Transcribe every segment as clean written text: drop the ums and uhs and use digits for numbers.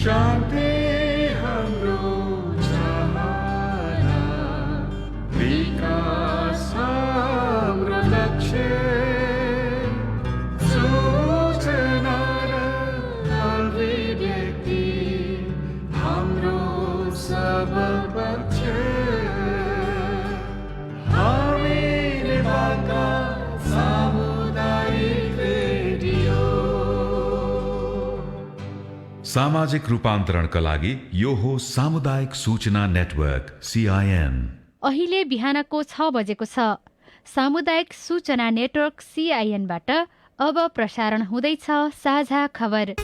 शान्ति हाम्रो चाहना, विकास हाम्रो लक्ष्य, सूचना र अभिव्यक्ति हाम्रो सबल पक्ष। हामी नेपालका सामुदायिक रेडियो। सामाजिक रूपान्तरणका लागि यो हो सामुदायिक सूचना नेटवर्क CIN। अहिले बिहानको 6 बजेको छ। सामुदायिक सूचना नेटवर्क CIN बाट अब प्रसारण हुँदैछ साझा खबर।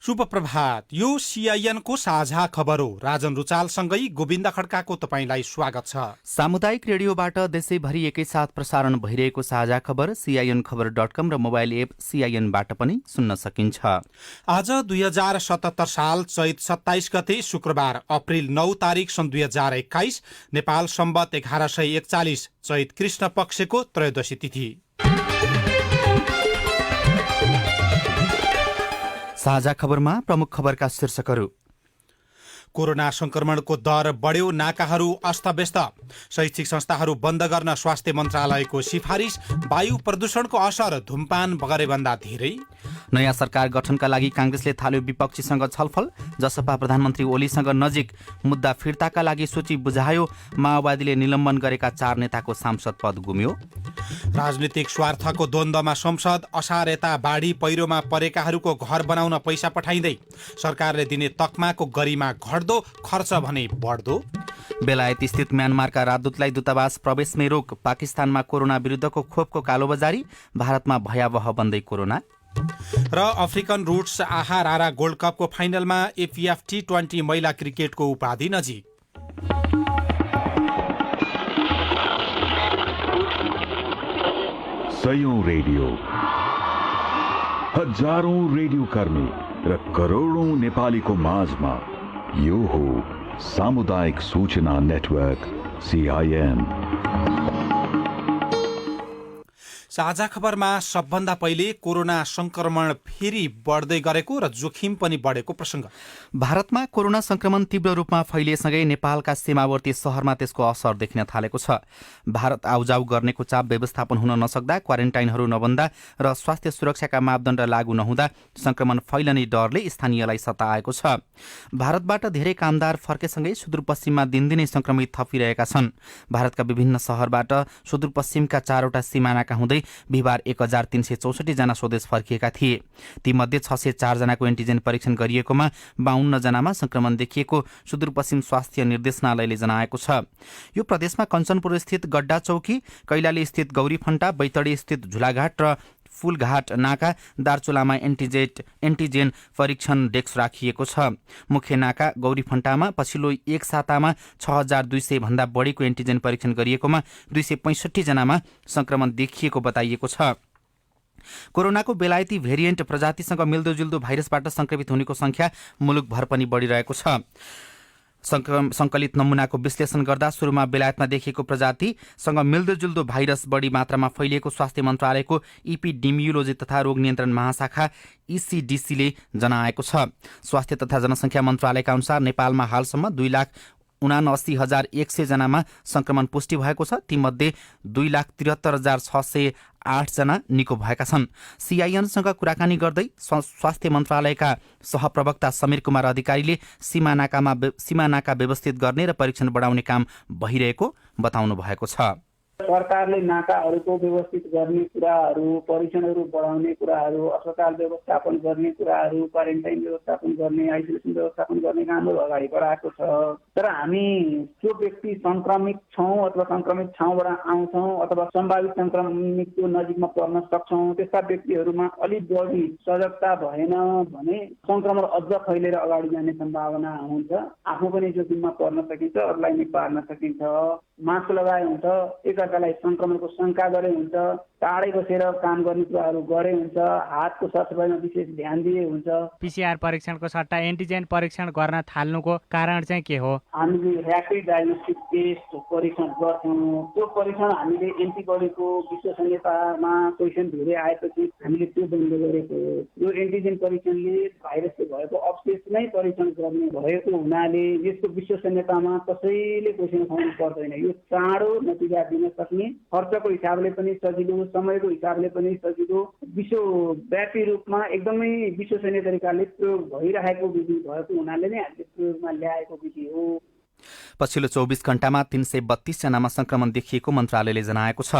शुभ प्रभात। यो CIN को साझा खबर हो। राजन रुचालसँगै गोविन्द खड्काको तपाईंलाई स्वागत छ। सामुदायिक रेडियोबाट देशैभरि एकैसाथ प्रसारण भइरहेको साझा खबर CINखबर.com र मोबाइल एप CIN बाट पनि सुन्न सकिन्छ। आज 2077 साल चैत 27 गते शुक्रबार अप्रिल 9 तारिक सन् 2021 नेपाल सम्वत 1141 चैत कृष्ण पक्षको त्रयोदशी तिथि। साझा खबरमा प्रमुख खबरका शीर्षकहरू। कोरोना संक्रमणको दर बढ्यो, नाकाहरू अस्तव्यस्त, शैक्षिक संस्थाहरू बन्द गर्न स्वास्थ्य मन्त्रालयको सिफारिस, वायु प्रदूषणको असर धूमपान गरेभन्दा धेरै। नयाँ सरकार गठनका लागि कांग्रेसले थाल्यो विपक्षीसँग छलफल, जसपा प्रधानमन्त्री ओलीसँग नजिक, मुद्दा फिर्ताका लागि सूची बुझायो, माओवादीले निलम्बन गरेका 4 नेताको सांसद पद गुम्यो। राजनीतिक स्वार्थको द्वन्द्वमा संसद, असार यता बाढी पहिरोमा परेकाहरूको घर बनाउन पैसा पठाइँदै, सरकारले दिने तकमाको गरिमा घट्दो, खर्च भने बढ्दो। बेलायत स्थित म्यानमारका राजदूतलाई दूतावास प्रवेशमै रोक, पाकिस्तानमा कोरोना विरुद्धको खोपको कालोबजारी, भारतमा भयावह बन्दै कोरोना। र अफ्रिकन रुट्स आहार आरा गोल्ड कपको फाइनलमा AFF T20 महिला क्रिकेटको उपाधि नजिक। सयौं रेडियो, हजारौं रेडियो कर्मी र करोडौं नेपालीको माझमा यो हो सामुदायिक सूचना नेटवर्क CIN। साझा खबरमा सबभन्दा पहिले कोरोना संक्रमण फेरि बढ्दै गरेको र जोखिम पनि बढेको प्रसङ्ग। भारतमा कोरोना संक्रमण तीव्र रूपमा फैलिएसँगै नेपालका सीमावर्ती शहरमा त्यसको असर देखिन थालेको छ। भारत आउजाउ गर्नेको चाप व्यवस्थापन हुन नसक्दा, क्वारेन्टाइनहरू नबन्दा र स्वास्थ्य सुरक्षाका मापदण्ड लागू नहुँदा संक्रमण फैलने डरले स्थानीयलाई सताएको छ। भारतबाट धेरै कामदार फर्केसँगै सुदूरपश्चिममा दिनदिनै संक्रमित थपिरहेका छन्। भारतका विभिन्न शहरबाट सुदूरपश्चिमका 4वटा सीमानाका हुँदै बिहिबार 1364 जना स्वदेश फर्किएका थिए। तीमध्ये 604 जनाको एन्टिजेन परीक्षण गरिएकोमा 52 जनामा संक्रमण देखिएको सुदूरपश्चिम स्वास्थ्य निर्देशनालयले जनाएको छ। यो प्रदेशमा कञ्चनपुर स्थित गड्डा चौकी, कैलाली स्थित गौरीफन्टा, बैतडी स्थित झुलाघाट र फूलघाट नाका, दार्चुलामा एन्टिजेन परीक्षण डेस्क राखिएको छ। मुख्य नाका गौरीफन्टामा पछिल्लो एक सातामा 6200 भन्दा बढीको एन्टिजेन परीक्षण गरिएकोमा 265 जनामा संक्रमण देखिएको बताइएको छ। कोरोनाको बेलायती भेरिएन्ट प्रजातिसँग मिल्दोजुल्दो भाइरसबाट संक्रमित हुनेको संख्या मुलुकभर पनि बढिरहेको छ। संकलित नमुनाको विश्लेषण गर्दा सुरुमा बेलायतमा देखिएको प्रजातिसँग मिल्दोजुल्दो भाइरस बढी मात्रामा फैलिएको स्वास्थ्य मन्त्रालयको इपिडेमियोलोजी तथा रोग नियन्त्रण महाशाखा ECDCले जनाएको छ। स्वास्थ्य तथा जनसङ्ख्या मन्त्रालयका अनुसार नेपालमा हालसम्म 2,79,100 जनामा संक्रमण पुष्टि भएको छ। तीमध्ये 2,73,608 जना निको भएका छन्। CINसँग कुराकानी गर्दै स्वास्थ्य मन्त्रालयका सहप्रवक्ता समीर कुमार अधिकारीले सीमानाका व्यवस्थित गर्ने र परीक्षण बढाउने काम भइरहेको बताउनु भएको छ। सरकारले नाकाहरूको व्यवस्थित गर्ने कुराहरू, परीक्षणहरू बढाउने कुराहरू, अस्पताल व्यवस्थापन गर्ने कुराहरू, क्वारेन्टाइन व्यवस्थापन गर्ने, आइसोलेसन व्यवस्थापन गर्ने कामहरू अगाडि बढाएको छ। तर हामी त्यो व्यक्ति सङ्क्रमित छौँ अथवा सङ्क्रमित ठाउँबाट आउँछौँ अथवा सम्भावित सङ्क्रमितको नजिकमा पर्न सक्छौँ, त्यस्ता व्यक्तिहरूमा अलिक बढी सजगता भएन भने सङ्क्रमण अझ फैलेर अगाडि जाने सम्भावना हुन्छ। आफू पनि जोखिममा पर्न सकिन्छ, अरूलाई नै पार्न सकिन्छ। मास्क लगाए हुन्छ, एकअर्कालाई सङ्क्रमणको शङ्का गरे हुन्छ, टाढै बसेर काम गर्ने कुराहरू गरे हुन्छ, हातको सरसफाइमा विशेष ध्यान दिए हुन्छ। PCR परीक्षणको सट्टा एन्टिजेन परीक्षण गर्न थाल्नुको कारण चाहिँ के हो? हामीले ऱ्यापिड डायग्नोस्टिक टेस्ट परीक्षण गर्थ्यौँ। त्यो परीक्षण हामीले एन्टिबडीको विश्वसनीयतामा क्वेसन धेरै आएपछि हामीले त्यो बन्द गरेको हो। यो एन्टिजेन परीक्षणले भाइरसको भएको अवशेष नै परीक्षण गर्ने भएको हुनाले यसको विश्वसनीयतामा कसैले क्वेसन उठाउनु पर्दैन। यो चाँडो नतिजा दिन सक्ने, खर्चको हिसाबले पनि सजिलो, समयको हिसाबले पनि सजिलो, विश्वव्यापी रूपमा एकदमै विश्वसनीय तरिकाले प्रयोग भइरहेको विधि भएको हुनाले नै हामीले प्रयोगमा ल्याएको विधि हो। पछिल्लो 24 घण्टामा 332 जनामा संक्रमण देखिएको मन्त्रालयले जनाएको छ।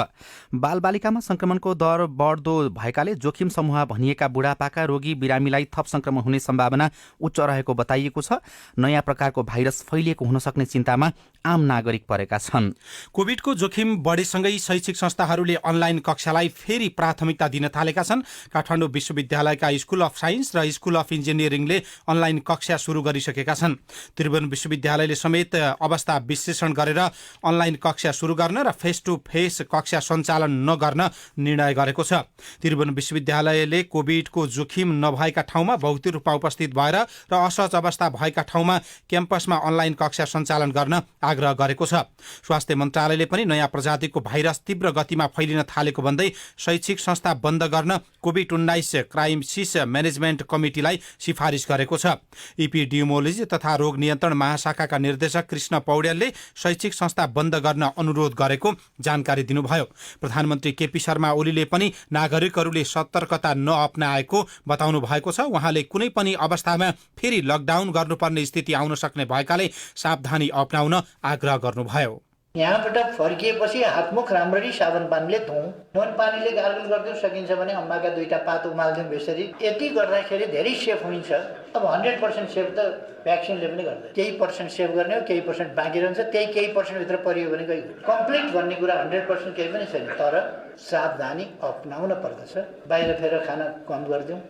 बालबालिकामा संक्रमणको दर बढ्दो भएकाले जोखिम समूह भनिएका बुढापाका रोगी बिरामीलाई थप संक्रमण हुने सम्भावना उच्च रहेको बताइएको छ। नयाँ प्रकारको भाइरस फैलिएको हुन सक्ने चिन्तामा आम नागरिक परेका छन्। कोभिडको जोखिम बढेसँगै शैक्षिक संस्थाहरूले अनलाइन कक्षालाई फेरि प्राथमिकता दिन थालेका छन्। काठमाडौँ विश्वविद्यालयका स्कुल अफ साइन्स र स्कुल अफ इन्जिनियरिङले अनलाइन कक्षा सुरु गरिसकेका छन्। त्रिभुवन विश्वविद्यालयले समेत अवस्था विश्लेषण गरेर अनलाइन कक्षा सुरु गर्न र फेस टु फेस कक्षा सञ्चालन नगर्न निर्णय गरेको छ। त्रिभुवन विश्वविद्यालयले कोभिडको जोखिम नभएका ठाउँमा भौतिक रूपमा उपस्थित भएर र असहज अवस्था भएका ठाउँमा क्याम्पसमा अनलाइन कक्षा सञ्चालन गर्न आग्रह गरेको छ। स्वास्थ्य मन्त्रालयले पनि नयाँ प्रजातिको भाइरस तीव्र गतिमा फैलिन थालेको भन्दै शैक्षिक संस्था बन्द गर्न कोभिड-19 क्राइसिस म्यानेजमेन्ट कमिटीलाई सिफारिस गरेको छ। इपिडियोमोलोजी तथा रोग नियन्त्रण महाशाखाका निर्देशक कृष्ण पौड्यालले शैक्षिक संस्था बन्द गर्न अनुरोध गरेको जानकारी दिनुभयो। प्रधानमन्त्री केपी शर्मा ओलीले पनि नागरिकहरूले सतर्कता नअपनाएको बताउनु भएको छ। उहाँले कुनै पनि अवस्थामा फेरि लकडाउन गर्नुपर्ने स्थिति आउन सक्ने भएकाले सावधानी अपनाउन आग्रह गर्नुभयो। यहाँबाट फर्किएपछि हातमुख राम्ररी साबुन पानीले धुउँ, नुन पानीले गार्गल गरिदिउँ, सकिन्छ भने अम्माका 2टा पात उमालिदिउँ बेसरी। यति गर्दाखेरि धेरै सेफ हुन्छ। अब 100% सेफ त भ्याक्सिनले पनि गर्दैन। केही पर्सेन्ट सेभ गर्ने हो, केही पर्सेन्ट बाँकी रहन्छ। त्यही केही पर्सेन्टभित्र परियो भने कोही कम्प्लिट गर्ने कुरा 100% केही पनि छैन। तर सावधानी अपनाउन पर्दछ। बाहिर फेर खाना कम गरिदिउँ।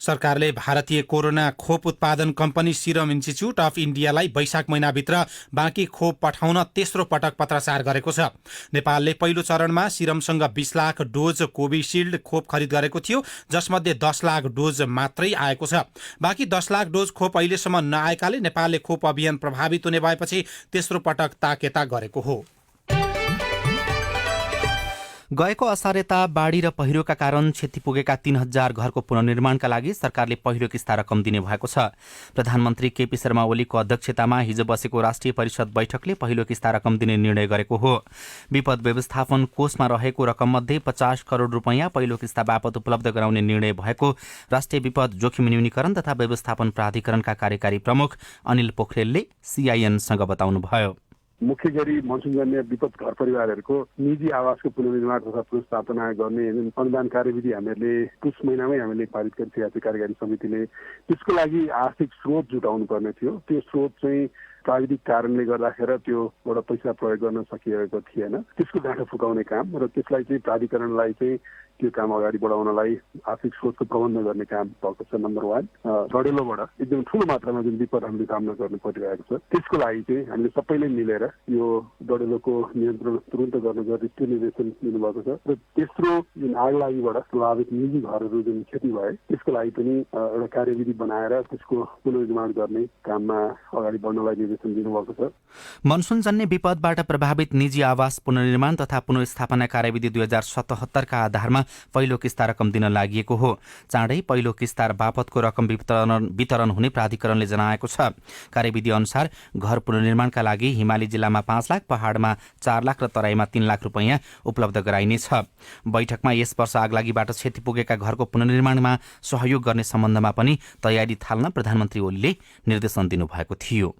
सरकारले भारतीय कोरोना खोप उत्पादन कम्पनी सिरम इन्स्टिच्युट अफ इन्डियालाई वैशाख महिनाभित्र बाँकी खोप पठाउन तेस्रो पटक पत्राचार गरेको छ। नेपालले पहिलो चरणमा सिरमसँग 20 लाख डोज कोभिसिल्ड खोप खरिद गरेको थियो, जसमध्ये 10 लाख डोज मात्रै आएको छ। बाँकी 10 लाख डोज खोप अहिलेसम्म नआएकाले नेपालले खोप अभियान प्रभावित हुने भएपछि तेस्रो पटक ताकेता गरेको हो। गएको असार यता बाढी र पहिरोका कारण क्षति पुगेका 3000 घरको पुनर्निर्माणका लागि सरकारले पहिलो किस्ता रकम दिने भएको छ। प्रधानमन्त्री केपी शर्मा ओलीको अध्यक्षतामा हिजो बसेको राष्ट्रिय परिषद बैठकले पहिलो किस्ता रकम दिने निर्णय गरेको हो। विपद व्यवस्थापन कोषमा रहेको रकममध्ये 50 करोड रुपैयाँ पहिलो किस्ता बापत उपलब्ध गराउने निर्णय भएको राष्ट्रिय विपद जोखिम न्यूनीकरण तथा व्यवस्थापन प्राधिकरणका कार्यकारी प्रमुख अनिल पोखरेलले सीआईएनसँग बताउनुभयो। मुख्य गरी मनसुनजन्य विपद घर परिवारहरूको निजी आवासको पुनर्निर्माण तथा पुनर्स्थापना गर्ने अनुदान कार्यविधि हामीहरूले पुस महिनामै हामीले पारित गरिसकेका थियो कार्यकारी समितिले। त्यसको लागि आर्थिक स्रोत जुटाउनु पर्ने थियो। त्यो स्रोत चाहिँ प्राविधिक कारणले गर्दाखेरि त्योबाट पैसा प्रयोग गर्न सकिएको थिएन। त्यसको गाँठो फुकाउने काम र त्यसलाई चाहिँ प्राधिकरणलाई चाहिँ त्यो काम अगाडि बढाउनलाई आर्थिक स्रोतको प्रबन्ध गर्ने काम भएको छ। नम्बर 1 डडेलोबाट एकदम ठुलो मात्रामा जुन विपद हामीले सामना गर्नु परिरहेको छ, त्यसको लागि चाहिँ हामीले सबैले मिलेर यो डडेलोको नियन्त्रण तुरुन्त गर्नुको त्यो निर्देशन दिनुभएको छ। र तेस्रो जुन आगलागीबाट प्रभावित निजी घरहरू जुन क्षति भए त्यसको लागि पनि एउटा कार्यविधि बनाएर त्यसको पुनर्निर्माण गर्ने काममा अगाडि बढ्नलाई निर्देशन दिनुभएको छ। मनसुनजन्य विपदबाट प्रभावित निजी आवास पुनर्निर्माण तथा पुनर्स्थापना कार्यविधि 2077 का आधारमा पहिलो किस्ता रकम दिन लागि हो। चाँडै पहिलो किस्ता बापतको रकम वितरण हुने प्राधिकरणले जनाएको छ। कार्यविधि अनुसार घर पुनर्निर्माणका लागि हिमाली जिल्लामा 5 लाख, पहाडमा 4 लाख र तराईमा 3 लाख रुपैयाँ उपलब्ध गराइनेछ। बैठकमा यस वर्ष आगलागीबाट क्षति पुगेका घरको पुनर्निर्माणमा सहयोग गर्ने सम्बन्धमा पनि तयारी थाल्न प्रधानमन्त्री ओलीले निर्देशन दिनुभएको थियो।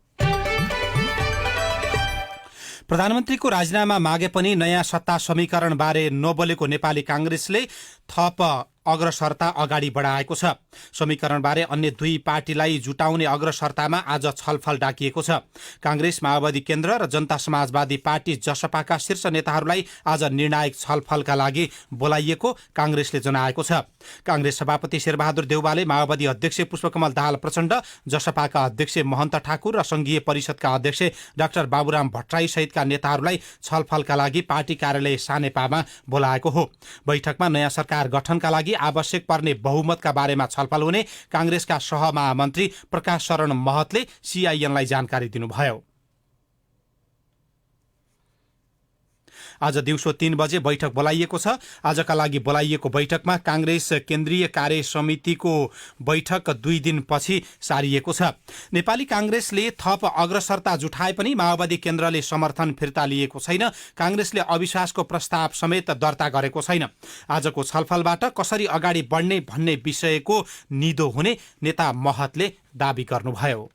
प्रधानमन्त्रीको राजीनामा मागे पनि नयाँ सत्ता समीकरणबारे नबोलेको नेपाली कांग्रेसले थप अग्रसरता अगाडि बढाएको छ। समीकरणबारे अन्य दुई पार्टीलाई जुटाउने अग्रसरतामा आज छलफल डाकिएको छ। कांग्रेस, माओवादी केन्द्र र जनता समाजवादी पार्टी जसपाका शीर्ष नेताहरूलाई आज निर्णायक छलफलका लागि बोलाइएको कांग्रेसले जनाएको छ। कांग्रेस सभापति शेरबहादुर देउवाले माओवादी अध्यक्ष पुष्पकमल दाहाल प्रचण्ड, जसपाका अध्यक्ष महन्त ठाकुर र संघीय परिषदका अध्यक्ष डाक्टर बाबुराम भट्टराई सहितका नेताहरूलाई छलफलका लागि पार्टी कार्यालय सानेपामा बोलाएको हो। बैठकमा नयाँ सरकार गठनका लागि आवश्यक पर्ने बहुमतका बारेमा छलफल हुने कांग्रेसका सहमहामन्त्री प्रकाश शरण महतले सीआईएनलाई जानकारी दिनुभयो। आज दिउँसो 3 बजे बैठक बोलाइएको छ। आजका लागि बोलाइएको बैठकमा कांग्रेस केन्द्रीय कार्य समितिको बैठक 2 दिनपछि सारिएको छ। नेपाली कांग्रेसले थप अग्रसरता जुटाए पनि माओवादी केन्द्रले समर्थन फिर्ता लिएको छैन। कांग्रेसले अविश्वासको प्रस्ताव समेत दर्ता गरेको छैन। आजको छलफलबाट कसरी अगाडि बढ्ने भन्ने विषयको निदो हुने नेता महतले दावी गर्नुभयो।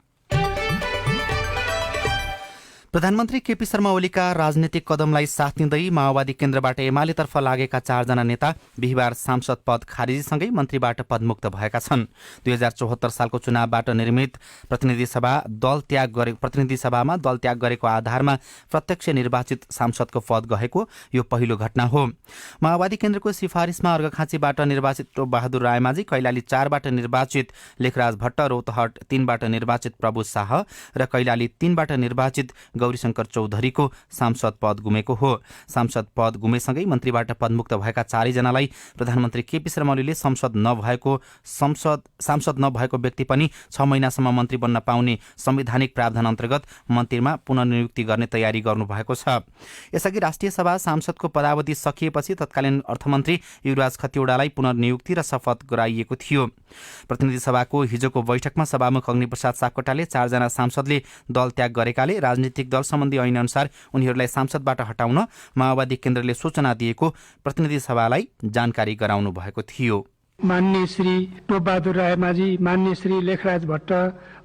प्रधानमन्त्री केपी शर्मा ओलीका राजनीतिक कदमलाई साथ दिँदै माओवादी केन्द्रबाट एमालेतर्फ लागेका 4 जना नेता बिहिबार सांसद पद खारिजीसँगै मन्त्रीबाट पदमुक्त भएका छन्। 2074 सालको चुनावबाट निर्मित प्रतिनिधि सभामा दल त्याग गरेको आधारमा प्रत्यक्ष निर्वाचित सांसदको पद गएको यो पहिलो घटना हो। माओवादी केन्द्रको सिफारिसमा अर्घाखाँचीबाट निर्वाचित टोपबहादुर रायमाझी, कैलाली 4बाट निर्वाचित लेखराज भट्ट, रौतहट 3बाट निर्वाचित प्रभु शाह र कैलाली 3बाट निर्वाचित गौरीशंकर चौधरीको सांसद पद गुमेको हो। सांसद पद गुमेसँगै मन्त्रीबाट पदमुक्त भएका 4 जनालाई प्रधानमन्त्री केपी शर्मा ओलीले सांसद नभएको व्यक्ति पनि 6 महिनासम्म मन्त्री बन्न पाउने संवैधानिक प्रावधान अन्तर्गत मन्त्रीमा पुनर्नियुक्ति गर्ने तयारी गर्नुभएको छ। यसअघि राष्ट्रिय सभा सांसदको पदावधि सकिएपछि तत्कालीन अर्थमन्त्री युवराज खतिवड़ालाई पुनर्नियुक्ति र शपथ गराइएको थियो। प्रतिनिधि सभाको हिजोको बैठकमा सभामुख अग्निप्रसाद सापकोटाले 4 जना सांसदले दल त्याग गरेकाले राजनीतिक दल सम्बन्धी ऐन अनुसार उनीहरूलाई सांसदबाट हटाउन माओवादी केन्द्रले सूचना दिएको प्रतिनिधि सभालाई जानकारी गराउनु भएको थियो। मान्य श्री टोपबहादुर रायमाझी, मान्य श्री लेखराज भट्ट,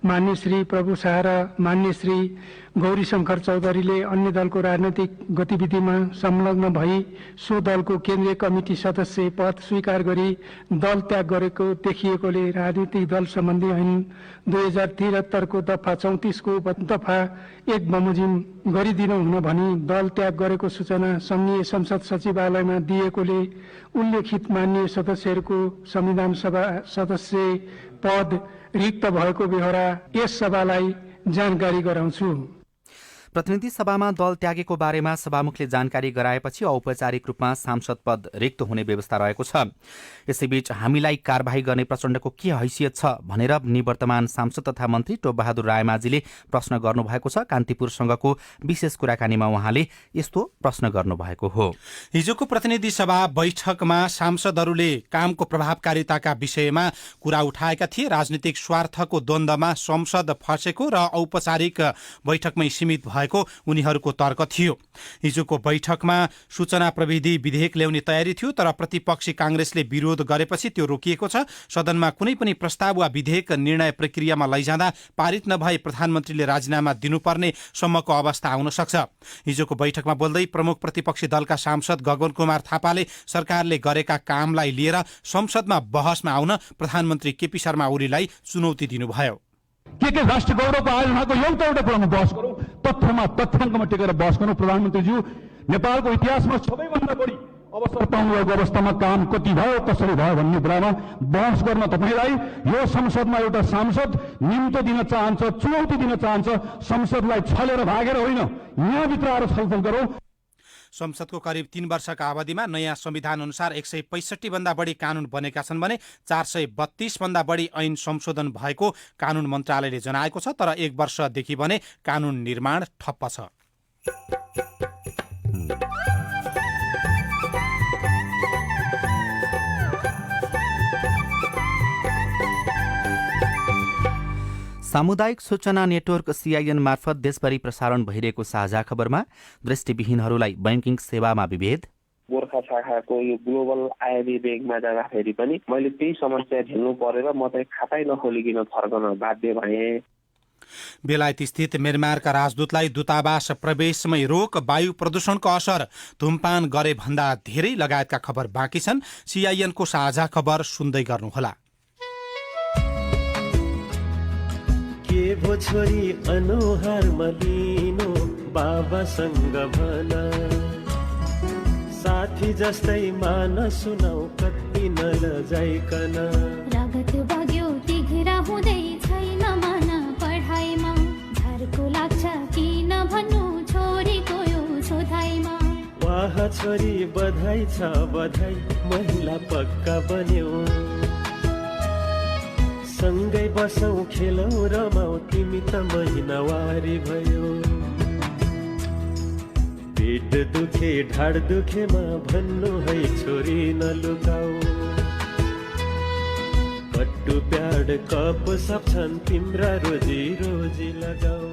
मान्य श्री प्रभु शाह र मान्य श्री गौरीशंकर चौधरीले अन्य दलको राजनैतिक गतिविधिमा संलग्न भई सो दलको केन्द्रीय कमिटी सदस्य पद स्वीकार गरी दल त्याग गरेको देखिएकोले राजनीतिक दल सम्बन्धी ऐन 2073 को दफा 34 को दफा 1 बमोजिम गरिदिनु हुन भनी दल त्याग गरेको सूचना संघीय संसद सचिवालयमा दिएकोले उल्लेखित मान्य सदस्यहरूको संविधान सभा सदस्य पद रिक्त भएको बेहोरा यस सभालाई जानकारी गराउँछु। प्रतिनिधि सभामा दल त्यागेको बारेमा सभामुखले जानकारी गराएपछि औपचारिक रूपमा सांसद पद रिक्त हुने व्यवस्था रहेको छ। यसैबीच हामीलाई कारबाही गर्ने प्रचण्डको के हैसियत छ भनेर निवर्तमान सांसद तथा मन्त्री टोपबहादुर रायमाझीले प्रश्न गर्नुभएको छ। कान्तिपुरसँगको विशेष कुराकानीमा उहाँले यस्तो प्रश्न गर्नुभएको हो। हिजोको प्रतिनिधि सभा बैठकमा सांसदहरूले कामको प्रभावकारिताका विषयमा कुरा उठाएका थिए। राजनीतिक स्वार्थको द्वन्द्वमा संसद फँसेको र औपचारिक बैठकमै सीमित भएको उनीहरूको तर्क थियो। हिजोको बैठकमा सूचना प्रविधि विधेयक ल्याउने तयारी थियो, तर प्रतिपक्षी कांग्रेसले विरोध गरेपछि त्यो रोकिएको छ। सदनमा कुनै पनि प्रस्ताव वा विधेयक निर्णय प्रक्रियामा लैजाँदा पारित नभए प्रधानमन्त्रीले राजीनामा दिनुपर्ने सम्मको अवस्था आउन सक्छ। हिजोको बैठकमा बोल्दै प्रमुख प्रतिपक्षी दलका सांसद गगन कुमार थापाले सरकारले गरेका कामलाई लिएर संसदमा बहसमा आउन प्रधानमन्त्री केपी शर्मा ओलीलाई चुनौती दिनुभयो। के राष्ट्र गौरवको आयोजनाको एउटा कुरामा बहस गरौँ, तथ्यमा तथ्याङ्कमा टेकेर बहस गरौँ। प्रधानमन्त्रीज्यू, नेपालको इतिहासमा सबैभन्दा बढी अवसर पाउनुभएको अवस्थामा काम कति भयो, कसरी भयो भन्ने कुरामा बहस गर्न तपाईँलाई यो संसदमा एउटा सांसद निम्तो दिन चाहन्छ, चुनौती दिन चाहन्छ। संसदलाई छलेर भागेर होइन, यहाँभित्र आएर छलफल गरौँ। संसदको करिब 3 वर्षका अवधिमा नयाँ संविधान अनुसार 165 भन्दा बढी कानून बनेका छन् भने 432 भन्दा बढी ऐन संशोधन भएको कानून मन्त्रालयले जनाएको छ। तर 1 वर्षदेखि भने कानून निर्माण ठप्प छ। सामुदायिक सूचना नेटवर्क सीआईएन मार्फत देशभरि प्रसारण भइरहेको साझा खबरमा दृष्टिविहीनहरूलाई बैंकिङ सेवामा विभेद, गोर्खा शाखाको यो ग्लोबल आइबी ब्याङ्कमा जाँदाखेरि पनि मैले त्यही समस्या झेल्नु परेर म चाहिँ खातै नखोलिकन फर्कन बाध्य भएँ। बेलायत स्थित म्यानमारका राजदूतलाई दूतावास प्रवेशमै रोक, वायु प्रदूषणको असर, धुमपान गरे भन्दा धेरै लगायतका खबर बाँकी छन्। सीआईएनको साझा खबर सुन्दै गर्नुहोला। के भो छोरी अनुहार मलिनो बाबासँग भन, साथी जस्तै मान सुनाउ कति नलजाइकन। रगत बग्यो तिघ्रा हुँदै छैन मन पढाइमा, झर्को लाग्छ किन भन्नु छोरीको यो सोधाइमा। वाह छोरी बधाई छ बधाई, महिला पक्का बन्यौ। सँगै बसौँ खेलौ रमाऊ, तिमी त महिनावारी भयो। पेट दुखे ढाड दुखेमा भन्नु है छोरी नलुकाऊ। कट्टु प्याड कप सब छन् तिम्रा रोजी रोजी लगाऊ।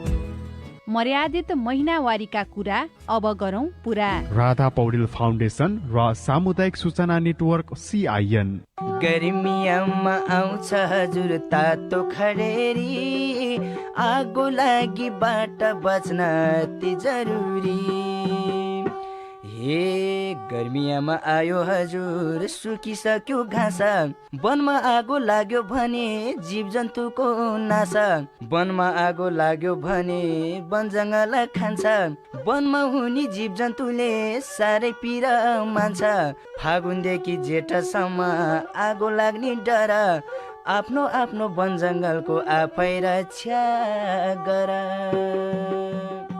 मर्यादित महिनावारीका कुरा अब गरौँ पुरा। राधा पौडेल फाउन्डेसन र सामुदायिक सूचना नेटवर्क सीआईएन। गर्मियामा आउँछ हजुर तातो खडेरी, आगो लागि बाट बच्न अति जरुरी। हे गर्मियामा आयो हजुर सुकिसक्यो घाँस, वनमा आगो लाग्यो भने जीव जन्तुको नासा। वनमा आगो लाग्यो भने वन जङ्गल खान्छ, वनमा हुने जीव जन्तुले साह्रै पीडा मान्छ। फागुनदेखि जेठसम्म आगो लाग्ने डर, आफ्नो आफ्नो वन जङ्गलको आफै रक्षा गर।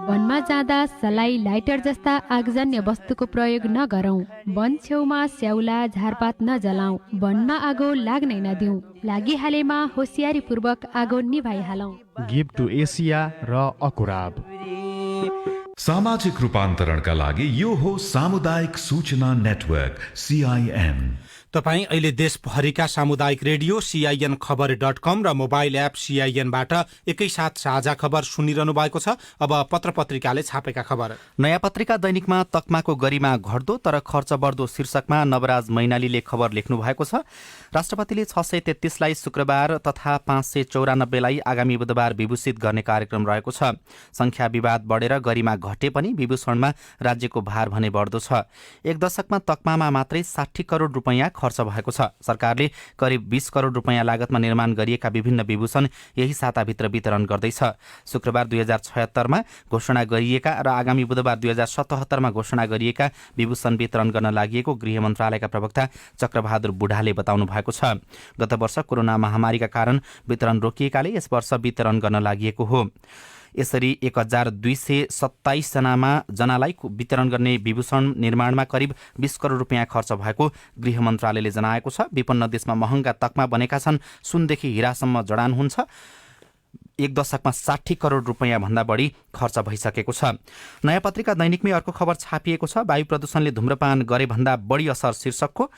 वनमा जाँदा सलाई, लाइटर जस्ता आगजन्य वस्तुको प्रयोग नगरौं। वन छेउमा स्याउला, झारपात नजलाऊ। वनमा आगो लाग्नै नदिऊ। लागिहालेमा होसियारीपूर्वक आगो निभाइहालौं। गिफ्ट टु एसिया र अकुराब। सामाजिक रूपान्तरणका लागि यो हो सामुदायिक सूचना नेटवर्क सीआईएन। तपाईँ अहिले देशभरिका सामुदायिक रेडियो सीआईएन खबर.com र मोबाइल एप सीआईएनबाट एकैसाथ साझा खबर सुनिरहनु भएको छ। अब पत्र पत्रिकाले छापेका खबर। नयाँ पत्रिका दैनिकमा तकमाको गरिमा घट्दो तर खर्च बढ्दो शीर्षकमा नवराज मैनालीले खबर लेख्नु भएको छ। राष्ट्रपतिले 633लाई शुक्रबार तथा 594लाई आगामी बुधबार विभूषित गर्ने कार्यक्रम रहेको छ। संख्या विवाद बढेर गरिमा घटे पनि विभूषणमा राज्यको भार भने बढ्दो छ। एक दशकमा तकमामा मात्रै 60 करोड रुपैयाँ खर्च भएको छ। सरकारले करिब 20 करोड रुपैयाँ लागतमा निर्माण गरिएका विभिन्न विभूषण यही साताभित्र वितरण गर्दैछ। शुक्रबार 2076मा घोषणा गरिएका र आगामी बुधबार 2077मा घोषणा गरिएका विभूषण वितरण गर्न लागि गृह मन्त्रालयका प्रवक्ता चक्रबहादुर बुढाले बताउनु भएको छ। गत वर्ष कोरोना महामारीका कारण वितरण रोकिएकाले यस वर्ष वितरण गर्न लागि हो। यसरी 1227 जनालाई वितरण गर्ने विभूषण निर्माणमा करिब 20 करोड रुपैयाँ खर्च भएको गृह मन्त्रालयले जनाएको छ। विपन्न देशमा महँगा तकमा बनेका छन्। सुनदेखि हिरासम्म जडान हुन्छ। एक दशकमा 60 करोड रुपैयाँ भन्दा बढी खर्च भइसकेको छ। नयाँ पत्रिका दैनिकमै अर्को खबर छापिएको छ। वायु प्रदूषणले धूम्रपान गरे भन्दा बढी असर शीर्षकको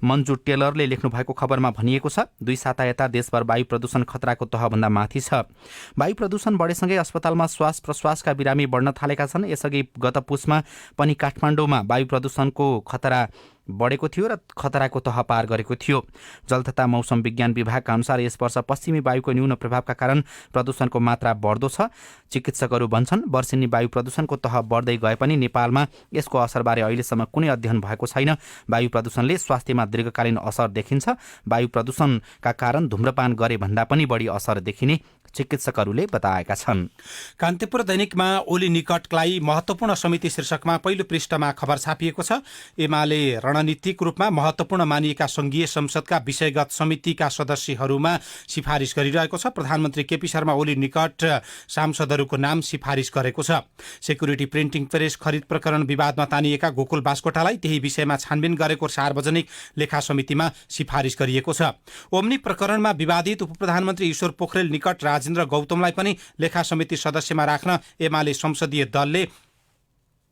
मन्जु टेलरले लेख्नु भएको खबरमा भनिएको छ। 2 साता यता देशभर वायु प्रदूषण खतराको तहभन्दा माथि छ। वायु प्रदूषण बढेसँगै अस्पतालमा श्वास प्रश्वासका बिरामी बढ्न थालेका छन्। यसअघि गत पुसमा पनि काठमाडौँमा वायु प्रदूषणको खतरा बढेको थियो र खतराको तह पार गरेको थियो। जल तथा मौसम विज्ञान विभागका अनुसार यस वर्ष पश्चिमी वायुको न्यून प्रभावका कारण प्रदूषणको मात्रा बढ्दो छ। चिकित्सकहरू भन्छन् वर्षेनी वायु प्रदूषणको तह बढ्दै गए पनि नेपालमा यसको असरबारे अहिलेसम्म कुनै अध्ययन भएको छैन। वायु प्रदूषणले स्वास्थ्यमा दीर्घकालीन असर देखिन्छ। वायु प्रदूषणका कारण धूम्रपान गरे भन्दा पनि बढी असर देखिने चिकित्सकहरूले बताएका छन्। कान्तिपुर दैनिकमा ओली निकटलाई महत्वपूर्ण समिति शीर्षकमा पहिलो पृष्ठमा खबर छापिएको छ। एमाले रणनीतिक रूपमा महत्वपूर्ण मानिएका संघीय संसदका विषयगत समितिका सदस्यहरूमा सिफारिस गरिरहेको छ। प्रधानमन्त्री केपी शर्मा ओली निकट सांसदहरूको नाम सिफारिस गरेको छ। सेक्युरिटी प्रिन्टिङ प्रेस खरिद प्रकरण विवादमा तानिएका गोकुल बास्कोटालाई त्यही विषयमा छानबिन गरेको सार्वजनिक लेखा समितिमा सिफारिस गरिएको छ। ओम्नी प्रकरणमा विवादित उपप्रधानमन्त्री ईश्वर पोखरेल निकट राजेन्द्र गौतमलाई पनि लेखा समिति सदस्यमा राख्न एमाले संसदीय दलले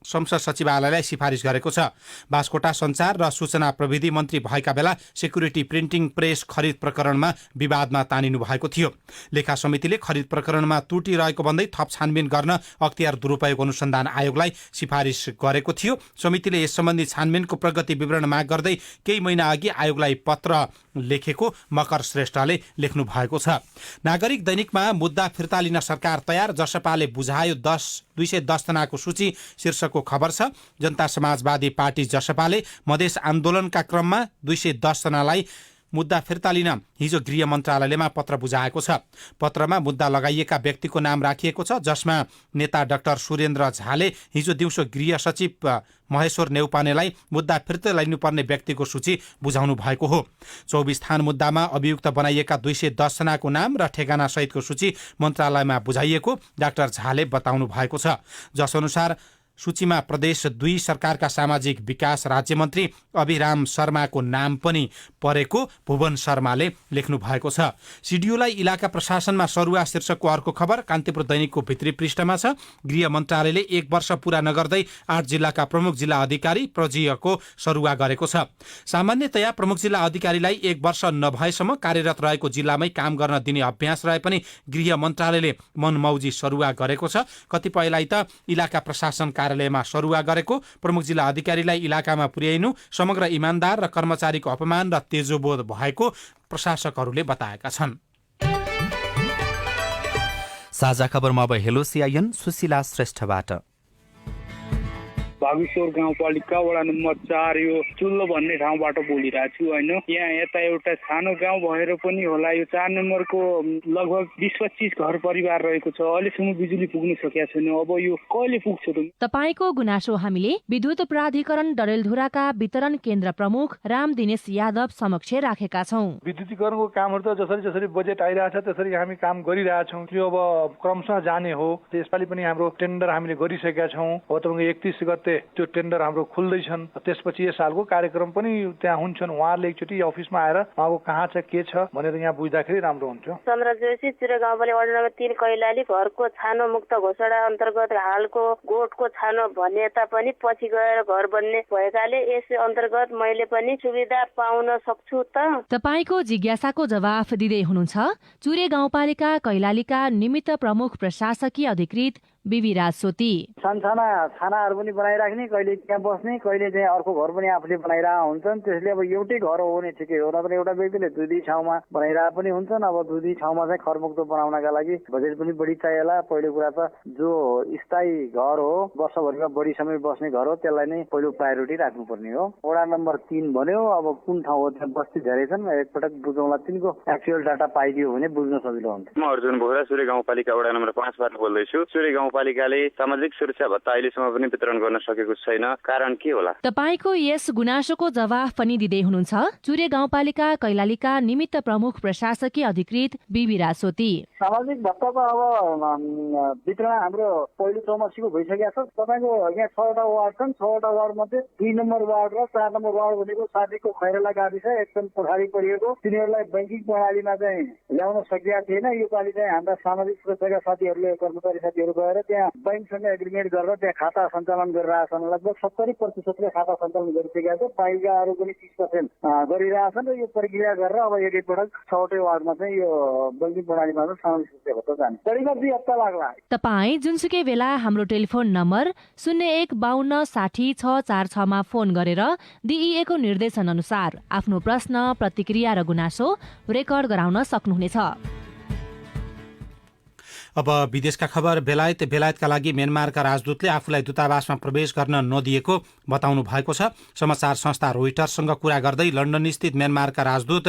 संसद सचिवालयलाई सिफारिस गरेको छ। बास्कोटा सञ्चार र सूचना प्रविधि मन्त्री भएका बेला सेक्युरिटी प्रिन्टिङ प्रेस खरिद प्रकरणमा विवादमा तानिनु भएको थियो। लेखा समितिले खरिद प्रकरणमा त्रुटि रहेको भन्दै थप छानबिन गर्न अख्तियार दुरुपयोग अनुसन्धान आयोगलाई सिफारिस गरेको थियो। समितिले यस सम्बन्धी छानबिनको प्रगति विवरण माग गर्दै केही महिना अघि आयोगलाई पत्र लेखेको मकर श्रेष्ठले लेख्नु भएको छ। नागरिक दैनिकमा मुद्दा फिर्ता लिन सरकार तयार, जसपाले बुझायो 210 जनाको सूची शीर्षकको खबर छ। जनता समाजवादी पार्टी जसपाले मधेस आन्दोलनका क्रममा 210 जनालाई मुद्दा फिर्ता लिन हिजो गृह मन्त्रालयमा पत्र बुझाएको छ। पत्रमा मुद्दा लगाइएका व्यक्तिको नाम राखिएको छ, जसमा नेता डाक्टर सुरेन्द्र झाले हिजो दिउँसो गृह सचिव महेश्वर नेउपानेलाई मुद्दा फिर्ता लिनुपर्ने व्यक्तिको सूची बुझाउनु भएको हो। 24 थान मुद्दामा अभियुक्त बनाइएका 210 जनाको नाम र ठेगाना सहितको सूची मन्त्रालयमा बुझाइएको डाक्टर झाले बताउनु भएको छ। जसअनुसार सूचीमा प्रदेश 2 सरकारका सामाजिक विकास राज्यमन्त्री अभिराम शर्माको नाम पनि परेको भुवन शर्माले लेख्नु भएको छ। सिडिओलाई इलाका प्रशासनमा सरुवा शीर्षकको अर्को खबर कान्तिपुर दैनिकको भित्री पृष्ठमा छ। गृह मन्त्रालयले 1 वर्ष पूरा नगर्दै 8 जिल्लाका प्रमुख जिल्ला अधिकारी प्रजीयको सरुवा गरेको छ। सामान्यतया प्रमुख जिल्ला अधिकारीलाई 1 वर्ष नभएसम्म कार्यरत रहेको जिल्लामै काम गर्न दिने अभ्यास रहे पनि गृह मन्त्रालयले मनमौजी सरुवा गरेको छ। कतिपयलाई त इलाका प्रशासन कार्यालयमा सरुवा गरेको, प्रमुख जिल्ला अधिकारीलाई इलाकामा पुर्याइनु समग्र इमानदार र कर्मचारीको अपमान र तेजोबोध भएको प्रशासकहरूले बताएका छन्। साझा खबरमा अब हेलो सिआइएन सुशीला श्रेष्ठबाट। भागेश्वर गाउँपालिका वडा नम्बर 4 यो चुल्लो भन्ने ठाउँबाट बोलिरहेको छु होइन। यहाँ यता एउटा सानो गाउँ भएर पनि होला यो 4 नम्बरको लगभग 20-25 घर परिवार रहेको छ। अहिलेसम्म बिजुली पुग्न सकेको छैन। अब यो कहिले पुग्छ त? तपाईको गुनासो हामीले विद्युत प्राधिकरण डडेलधुराका वितरण केन्द्र प्रमुख राम दिनेश यादव समक्ष राखेका छौं। विद्युतीकरणको कामहरू त जसरी बजेट आइरहेछ त्यसरी हामी काम गरिरहेछौँ। यो अब क्रमशः जाने हो। यसपालि पनि हाम्रो टेन्डर हामीले गरिसकेका छौँ। अब तपाईँको 31 गते त्यो टेन्डर हाम्रो खुल्दैछन्। त्यसपछि यस सालको कार्यक्रम पनि त्यहाँ हुन्छन्। उहाँहरूले एकचोटि अफिसमा आएर उहाँको कहाँ छ के छ भनेर यहाँ बुझ्दाखेरि राम्रो हुन्छ। चन्द्र जोशी चुरे गाउँपालिका वार्ड नम्बर 3 कैलाली घरको छानो मुक्त घोषणा अन्तर्गत हालको गोठको छानो भने तापनि पछि गएर घर बन्ने भएकाले यस अन्तर्गत मैले पनि सुविधा पाउन सक्छु त? तपाईको जिज्ञासाको जवाफ दिँदै हुनुहुन्छ चुरे गाउँपालिका कैलालीका निमित्त प्रमुख प्रशासकीय अधिकृत बिबिराज सोती। सानसाना छानाहरू पनि बनाइराख्ने, कहिले त्यहाँ बस्ने, कहिले चाहिँ अर्को घर पनि आफूले बनाइरहेका हुन्छन्। त्यसले अब एउटै घर हो भने ठिकै हो, नत्र एउटा व्यक्तिले दुई ठाउँमा बनाइरहेका पनि हुन्छन्। अब दुई ठाउँमा चाहिँ खरमुक्त बनाउनका लागि बजेट पनि बढी चाहिएला। पहिलो कुरा त जो स्थायी घर हो, वर्षभरिमा बढी समय बस्ने घर हो, त्यसलाई नै पहिलो प्रायोरिटी राख्नुपर्ने हो। वडा नम्बर 3 भन्यो, अब कुन ठाउँ हो त्यहाँ बस्ती धेरै छन्, एकपटक बुझौँला। तिनको एक्चुअल डाटा पाइदियो भने बुझ्न सजिलो हुन्छ। म अर्जुन बोहरा सूर्य गाउँपालिका वडा नम्बर 5 बाट बोल्दैछु। सूर्य गाउँपालिकाले सामाजिक सुरक्षा भत्ता अहिलेसम्म पनि वितरण गर्न सकेको छैन, कारण के होला? तपाईको यस गुनासोको जवाफ पनि दिँदै हुनुहुन्छ चुरे गाउँपालिका कैलालीका निमित्त प्रमुख प्रशासकीय अधिकृत बिबिराज सोती। सामाजिक भत्ताको अब वितरण हाम्रो पहिलो चौमासीको भइसकेको छ। तपाईँको यहाँ 6वटा वार्ड छन्। 6वटा वार्ड मध्ये 2 नम्बर वार्ड र 4 नम्बर वार्ड भनेको साथीको खैरला गाविस एकदम पछाडि परिएको, तिनीहरूलाई बैंकिङ प्रणालीमा चाहिँ ल्याउन सकिएको थिएन। यो पालि चाहिँ हाम्रा सामाजिक सुरक्षाका साथीहरूले, कर्मचारी साथीहरू गएर त्यहाँ बैंकसँग एग्रिमेन्ट गरेर त्यहाँ खाता सञ्चालन गरिरहेछन्। लगभग 70% खाता सञ्चालन गरिसकेका छ। बाहिरकाहरू पनि 30% गरिरहेछन् र यो प्रक्रिया गरेर अब एकैपटक 6वटै वार्डमा चाहिँ यो बैंकिङ प्रणालीमा सामाजिक सुरक्षा भत्ता जाने। करिब 2 हप्ता लाग्ला। तपाईँ जुनसुकै बेला हाम्रो टेलिफोन नम्बर 01526066 मा फोन गरेर दिइएको निर्देशन अनुसार आफ्नो प्रश्न, प्रतिक्रिया र गुनासो रेकर्ड गराउन सक्नुहुनेछ। अब विदेशका खबर। बेलायतका लागि म्यानमारका राजदूतले आफूलाई दूतावासमा प्रवेश गर्न नदिएको बताउनु भएको छ। समाचार संस्था रोइटर्ससँग कुरा गर्दै लन्डन स्थित म्यानमारका राजदूत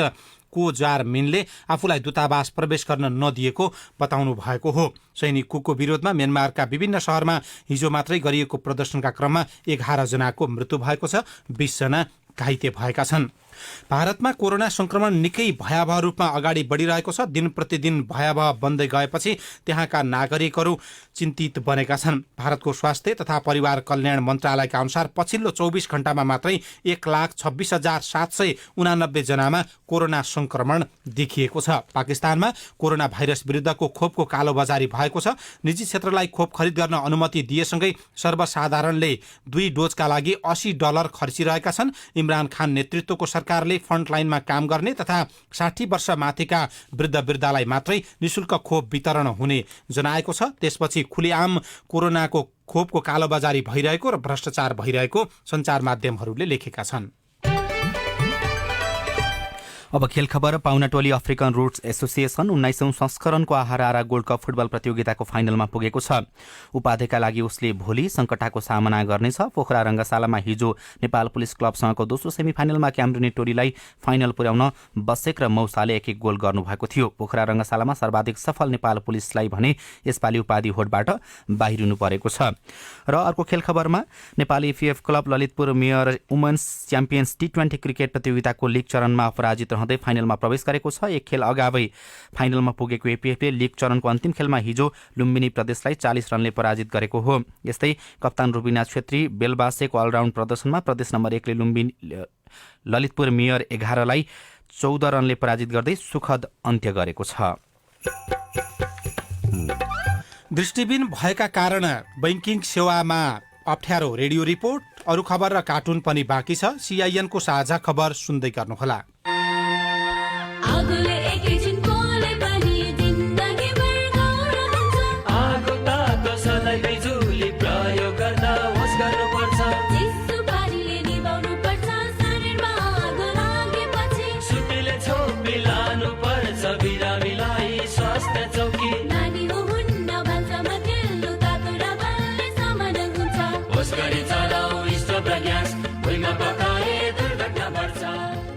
को जार मिनले आफूलाई दूतावास प्रवेश गर्न नदिएको बताउनु भएको हो। सैनिक कुको विरोधमा म्यानमारका विभिन्न शहरमा हिजो मात्रै गरिएको प्रदर्शनका क्रममा 11 जनाको मृत्यु भएको छ, 20 जना घाइते भएका छन्। भारतमा कोरोना संक्रमण निकै भयावह रूपमा अगाडि बढिरहेको छ। दिन प्रतिदिन भयावह बन्दै गएपछि त्यहाँका नागरिकहरू चिन्तित बनेका छन्। भारतको स्वास्थ्य तथा परिवार कल्याण मन्त्रालयका अनुसार पछिल्लो 24 घण्टामा मात्रै 1,26,789 जनामा कोरोना संक्रमण देखिएको छ। पाकिस्तानमा कोरोना भाइरस विरुद्धको खोपको कालोबजारी भएको छ। निजी क्षेत्रलाई खोप खरिद गर्न अनुमति दिएसँगै सर्वसाधारणले 2 डोजका लागि $80 खर्चिरहेका छन्। इमरान खान नेतृत्वको सरकारले फ्रन्टलाइनमा काम गर्ने तथा 60 वर्ष माथिका वृद्धलाई मात्रै निशुल्क खोप वितरण हुने जनाएको छ। त्यसपछि खुलेआम कोरोनाको खोपको कालोबजारी भइरहेको र भ्रष्टाचार भइरहेको सञ्चार माध्यमहरूले लेखेका छन्। अब खेल खबर। पाहुना टोली अफ्रिकन रुट्स एसोसिएसन 19औं संस्करणको आहारा गोल्ड कप फुटबल प्रतियोगिताको फाइनलमा पुगेको छ। उपाधिका लागि उसले भोलि सङ्कटाको सामना गर्नेछ। पोखरा रङ्गशालामा हिजो नेपाल पुलिस क्लबसँगको दोस्रो सेमिफाइनलमा क्यामरुनी टोलीलाई फाइनल पुर्याउन बसेक र मौसाले 1-1 गोल गर्नुभएको थियो। पोखरा रङ्गशालामा सर्वाधिक सफल नेपाल पुलिसलाई भने यसपालि उपाधि होडबाट बाहिरिनु परेको छ। र अर्को खेल खबरमा Nepali FF club Lalitpur mayor women's champions T20 cricket प्रतियोगिताको लिग चरणमा अपराजित रहँदै फाइनलमा प्रवेश गरेको छ। एक खेल अगावै फाइनलमा पुगेको एपीएफले लिग चरणको अन्तिम खेलमा हिजो लुम्बिनी प्रदेशलाई 40 रनले पराजित गरेको हो। यस्तै कप्तान रुबिना छेत्री बेलबासेको अलराउन्ड प्रदर्शनमा प्रदेश नम्बर 1 ले ललितपुर मेयर 11 लाई 14 रनले पराजित गर्दै सुखद अन्त्य गरेको छ। दृष्टिबिन भएका कारण बैंकिङ सेवामा अप्ठ्यारो रेडियो रिपोर्ट, अरू खबर र कार्टुन पनि बाँकी छ। CIN को साझा खबर सुन्दै गर्नुहोला।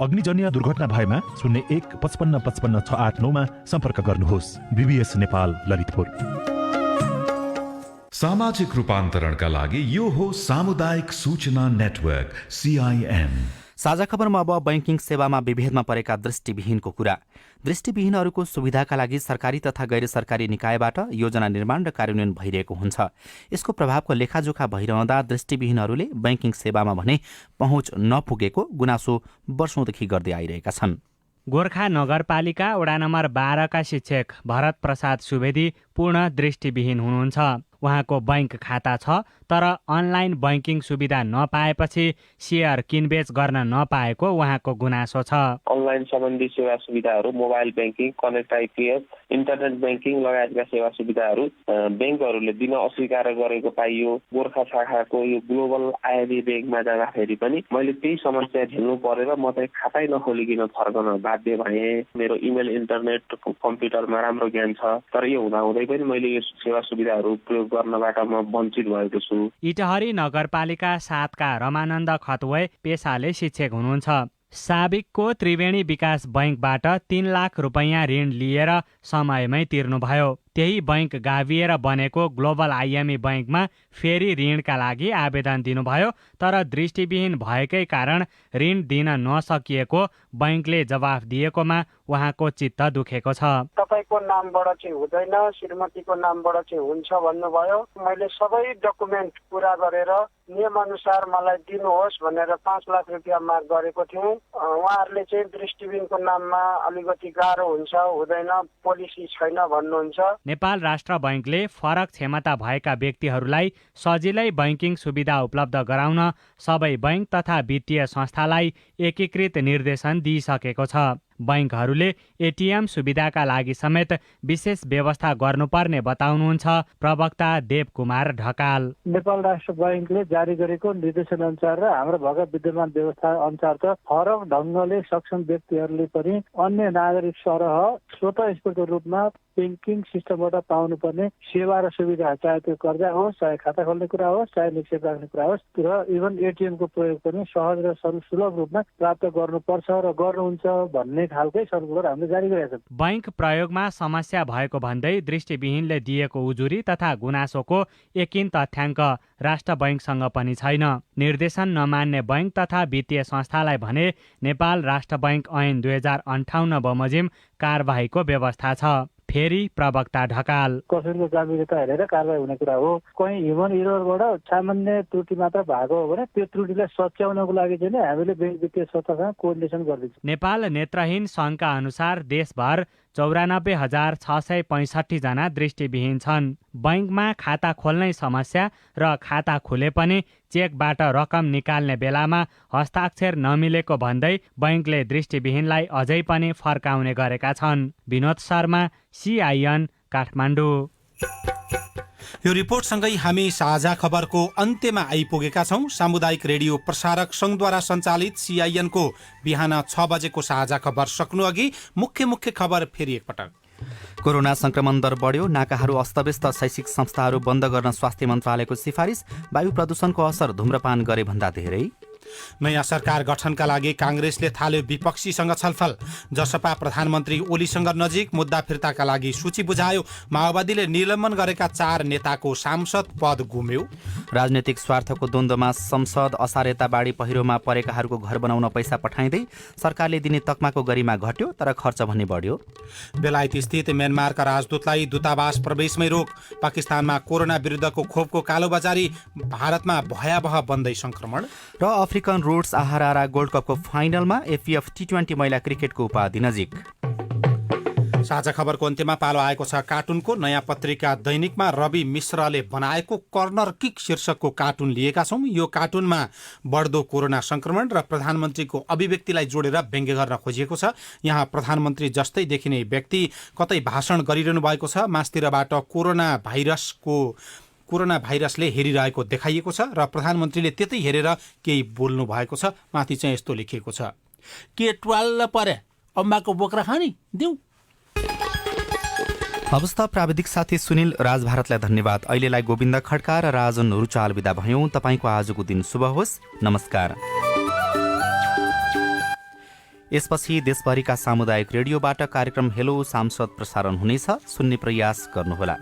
अग्निजन्य दुर्घटना भएमा 01 55 55 689 मा सम्पर्क गर्नुहोस्। BBS नेपाल ललितपुर। सामाजिक रूपान्तरणका लागि यो हो सामुदायिक सूचना नेटवर्क CIN। साझा खबरमा अब बैंकिङ सेवामा विभेदमा परेका दृष्टिविहीनको कुरा। दृष्टिविहीनहरूको सुविधाका लागि सरकारी तथा गैर सरकारी निकायबाट योजना निर्माण र कार्यान्वयन भइरहेको हुन्छ। यसको प्रभावको लेखाजोखा भइरहँदा दृष्टिविहीनहरूले बैंकिङ सेवामा भने पहुँच नपुगेको गुनासो वर्षौंदेखि गर्दै आइरहेका छन्। गोर्खा नगरपालिका वडा नम्बर 12 का शिक्षक भरत प्रसाद सुवेदी पूर्ण दृष्टिविहीन हुनुहुन्छ। उहाँको बैंक खाता छ तर अनलाइन बैंकिङ सुविधा नपाएपछि शेयर किनबेच गर्न नपाएको उहाँको गुनासो छ। अनलाइन सम्बन्धी सेवा सुविधाहरू, mobile banking, connect IPS, internet banking लगायतका सेवा सुविधाहरू बैंकहरूले दिन अस्वीकार गरेको पाइयो। गोर्खा शाखाको यो ग्लोबल आइबी बैंकमा जाँदाखेरि पनि मैले त्यही समस्या झेल्नु परेर म चाहिँ खातै नखोलिकन फर्कन बाध्य भएँ। मेरो इमेल, इन्टरनेट, कम्प्युटरमा राम्रो ज्ञान छ तर यो हुँदाहुँदै पनि मैले यो सेवा सुविधाहरू प्रयोग गर्नबाट म वञ्चित भएको छु। इटहरी नगरपालिका 7 का रमानन्द खतवे पेसाले शिक्षक हुनुहुन्छ। साबिकको त्रिवेणी विकास बैंकबाट 3 लाख रुपैयाँ ऋण लिएर समयमै तिर्नुभयो। त्यही बैंक गाभिएर बनेको ग्लोबल आइएमई बैंकमा फेरि ऋणका लागि आवेदन दिनुभयो तर दृष्टिविहीन भएकै कारण ऋण दिन नसकिएको बैंकले जवाफ दिएकोमा उहाँको चित्त दुखेको छ। तपाईको नामबाट चाहिँ हुँदैन, श्रीमतीको नामबाट चाहिँ हुन्छ भन्नुभयो। मैले सबै डकुमेन्ट पूरा गरेर नियमअनुसार मलाई दिनुहोस् भनेर 5 लाख रुपियाँ माग गरेको थिएँ। उहाँहरूले चाहिँ दृष्टिविहीनको नाममा अलिकति गाह्रो हुन्छ, हुँदैन, पोलिसी छैन भन्नुहुन्छ। नेपाल राष्ट्र बैंकले फरक क्षमता भएका व्यक्तिहरूलाई सजिलै बैंकिङ सुविधा उपलब्ध गराउन सबै बैंक तथा वित्तीय संस्थालाई एकीकृत निर्देशन दिइसकेको छ। बैंकहरूले एटीएम सुविधाका लागि समेत विशेष व्यवस्था गर्नुपर्ने बताउनुहुन्छ प्रवक्ता देव कुमार ढकाल। नेपाल राष्ट्र बैंकले जारी गरेको निर्देशन अनुसार र हाम्रो भएका विद्यमान व्यवस्था अनुसार त फरक ढङ्गले सक्षम व्यक्तिहरूले पनि अन्य नागरिक सरह स्वतः स्फूर्त रूपमा बैंकिङ सिस्टमबाट पाउनुपर्ने सेवा र सुविधा, चाहे त्यो कर्जा होस्, चाहे खाता खोल्ने कुरा होस्, चाहे निक्षेप राख्ने कुरा होस् र इभन एटीएम को प्रयोग पनि सहज र सुलभ रूपमा प्राप्त गर्नुपर्छ र गर्नुहुन्छ भन्ने खालकै सर्कुलर हामीले जारी गरेका छौँ। बैंक प्रयोगमा समस्या भएको भन्दै दृष्टिविहीनले दिएको उजुरी तथा गुनासोको एकिन तथ्याङ्क राष्ट्र बैंकसँग पनि छैन। निर्देशन नमान्ने बैंक तथा वित्तीय संस्थालाई भने नेपाल राष्ट्र बैंक ऐन 2058 बमोजिम कारबाहीको व्यवस्था छ। फेरि प्रवक्ता ढकाल। कसैको गम्भीरता हेरेर कारबाही हुने कुरा हो। कहीँ ह्युमन इररबाट सामान्य त्रुटि मात्र भएको हो भने त्यो त्रुटिलाई सच्याउनको लागि चाहिँ हामीले बैंक वित्तीय संस्थासँग कोअर्डिनेसन गर्दैछौँ। नेपाल नेत्रहीन सङ्घका अनुसार देशभर 94,665 जना दृष्टिविहीन छन्। बैंकमा खाता खोल्नै समस्या र खाता खुले पनि चेकबाट रकम निकाल्ने बेलामा हस्ताक्षर नमिलेको भन्दै बैंकले दृष्टिविहीनलाई अझै पनि फर्काउने गरेका छन्। विनोद शर्मा, CIN, काठमाडौँ। यो रिपोर्टसँगै हामी साझा खबरको अन्त्यमा आइपुगेका छौं। सामुदायिक रेडियो प्रसारक संघद्वारा सञ्चालित CIN को बिहान 6 बजेको साझा खबर सक्नु अघि मुख्य खबर फेरि एकपटक। कोरोना संक्रमण दर बढ्यो, नाकाहरू अस्तव्यस्त, शैक्षिक संस्थाहरू बन्द गर्न स्वास्थ्य मन्त्रालयको सिफारिस, वायु प्रदूषणको असर धूम्रपान गरे भन्दा धेरै। नयाँ सरकार गठनका लागि कांग्रेसले थाल्यो विपक्षीसँग छलफल, जसपा प्रधानमन्त्री ओलीसँग नजिक, मुद्दा फिर्ताका लागि सूची बुझायो, माओवादीले निलम्बन गरेका 4 नेताको सांसद पद गुम्यो। राजनैतिक स्वार्थको द्वन्द्वमा संसद, असारेता बाढी पहिरोमा परेकाहरूको घर बनाउन पैसा पठाइँदै सरकारले दिने तकमाको गरिमा घट्यो, तर खर्च भने बढ्यो। बेलायत स्थित म्यानमारका राजदूतलाई दूतावास प्रवेशमै रोक, पाकिस्तानमा कोरोना विरुद्धको खोपको कालोबजारी, भारतमा भयावह बन्दै संक्रमण र अफ्रिकन रोड्स आहारा गोल्ड कपको फाइनलमा AFF T20 महिला क्रिकेटको उपाधि नजिक। साझा खबरको अन्त्यमा पालो आएको छ कार्टुनको। नयाँ पत्रिका दैनिकमा रवि मिश्रले बनाएको कर्नर किक शीर्षकको कार्टुन लिएका छौं। यो कार्टुनमा बढ्दो कोरोना संक्रमण र प्रधानमन्त्रीको अभिव्यक्तिलाई जोडेर व्यङ्ग्य गर्न खोजिएको छ। यहाँ प्रधानमन्त्री जस्तै देखिने व्यक्ति कतै भाषण गरिरहनु भएको छ, मास्तिरबाट कोरोना भाइरसले हेरिरहेको देखाइएको छ र प्रधानमन्त्रीले त्यतै हेरेर केही बोल्नु भएको छ। माथि चाहिँ यस्तो लेखिएको छ, के ट्वाल्ल परे अम्बाको बोक्रा खानी देऊ। अवस्था प्राविधिक साथी सुनिल राज भारतलाई धन्यवाद। अहिलेलाई गोविन्द खड्का र राजन रुचाल बिदा भयौं। तपाईको आजको दिन शुभ होस्। नमस्कार। यसपछि देशभरिका सामुदायिक रेडियोबाट कार्यक्रम हेलो सांसद प्रसारण हुनेछ। सुन्ने प्रयास गर्नुहोला।